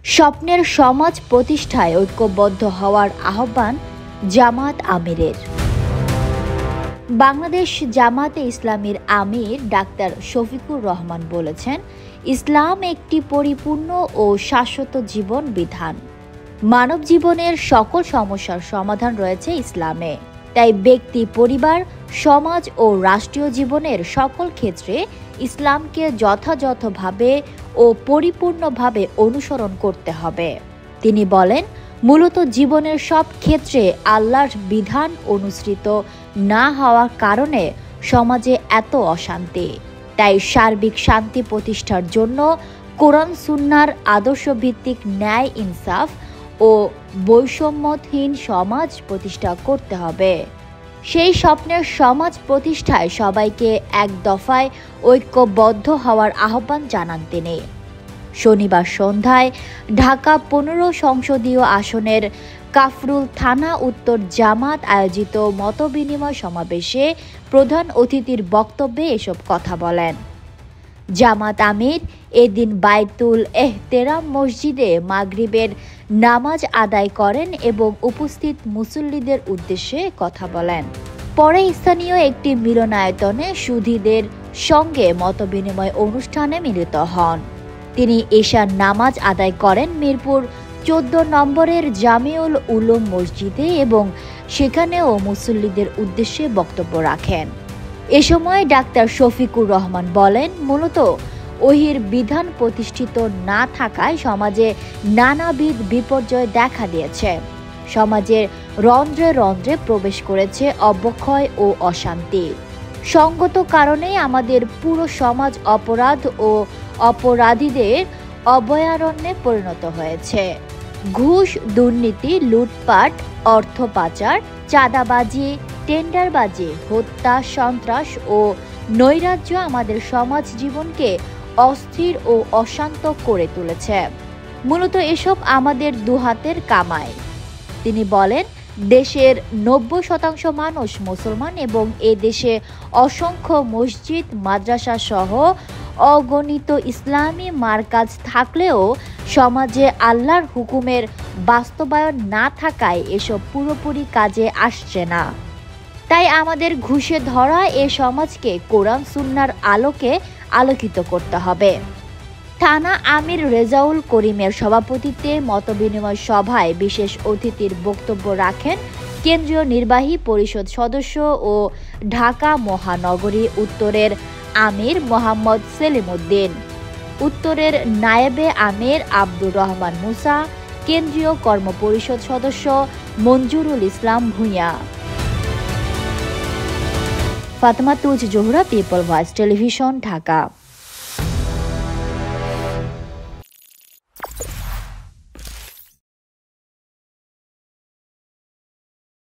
স্বপ্নের সমাজ প্রতিষ্ঠায় ঐক্যবদ্ধ হওয়ার আহ্বান জামাত আমিরের। বাংলাদেশ জামাতে ইসলামীর আমির ডাক্তার শফিকুর রহমান বলেছেন, ইসলাম একটি পরিপূর্ণ ও শাশ্বত জীবন বিধান। মানব জীবনের সকল সমস্যার সমাধান রয়েছে ইসলামে। তাই ব্যক্তি, পরিবার, সমাজ ও রাষ্ট্রীয় জীবনের সকল ক্ষেত্রে ইসলামকে যথাযথভাবে ও পরিপূর্ণভাবে অনুসরণ করতে হবে। তিনি বলেন, মূলত জীবনের সব ক্ষেত্রে আল্লাহর বিধান অনুসৃত না হওয়ার কারণে সমাজে এত অশান্তি। তাই সার্বিক শান্তি প্রতিষ্ঠার জন্য কোরআন সুন্নাহর আদর্শভিত্তিক ন্যায়, ইনসাফ ও বৈষম্যহীন সমাজ প্রতিষ্ঠা করতে হবে। সেই স্বপ্নের সমাজ প্রতিষ্ঠায় সবাইকে এক দফায় ঐক্যবদ্ধ হওয়ার আহ্বান জানান তিনি। শনিবার সন্ধ্যায় ঢাকা ১৫ সংসদীয় আসনের কাফরুল থানা উত্তর জামাত আয়োজিত মতবিনিময় সমাবেশে প্রধান অতিথির বক্তব্যে এসব কথা বলেন। জামাত আমির এদিন বায়তুল এহতেরাম মসজিদে মাগরিবের নামাজ আদায় করেন এবং উপস্থিত মুসল্লিদের উদ্দেশ্যে কথা বলেন। পরে স্থানীয় একটি মিলনায়তনে সুধীদের সঙ্গে মতবিনিময় অনুষ্ঠানে মিলিত হন। তিনি এশার নামাজ আদায় করেন মিরপুর ১৪ নম্বরের জামিউল উলুম মসজিদে এবং সেখানেও মুসল্লিদের উদ্দেশ্যে বক্তব্য রাখেন। এ সময় ডাক্তার শফিকুর রহমান বলেন, মূলত ওহির বিধান প্রতিষ্ঠিত না থাকায় সমাজে নানাবিধ বিপর্যয় দেখা দিয়েছে। সমাজের রন্ধ্রে রন্ধ্রে প্রবেশ করেছে অবক্ষয় ও অশান্তি। সঙ্গত কারণেই আমাদের পুরো সমাজ অপরাধ ও অপরাধীদের অভয়ারণ্যে পরিণত হয়েছে। ঘুষ, দুর্নীতি, লুটপাট, অর্থ পাচার, চাঁদাবাজি, টেন্ডারবাজি, হত্যা, সন্ত্রাস ও নৈরাজ্য আমাদের সমাজ জীবনকে অস্থির ও অশান্ত করে তুলেছে। মূলত এসব আমাদের দুহাতের কামাই। তিনি বলেন, দেশের ৯০% মানুষ মুসলমান এবং এ দেশে অসংখ্য মসজিদ, মাদ্রাসা সহ অগণিত ইসলামী মারকাজ থাকলেও সমাজে আল্লাহর হুকুমের বাস্তবায়ন না থাকায় এসব পুরোপুরি কাজে আসছে না। তাই আমাদের ঘুষে ধরা এ সমাজকে কোরআন সুন্নাহর আলোকে আলোকিত করতে হবে। থানা আমির রেজাউল করিমের সভাপতিত্বে মতবিনিময় সভায় বিশেষ অতিথির বক্তব্য রাখেন কেন্দ্রীয় নির্বাহী পরিষদ সদস্য ও ঢাকা মহানগরী উত্তরের আমির মোহাম্মদ সেলিম উদ্দিন, উত্তরের নায়েবে আমির আব্দুর রহমান মুসা, কেন্দ্রীয় কর্মপরিষদ সদস্য Monjurul Islam Bhuiyan. Fatema Tuz Zohra, people voice television, Dhaka.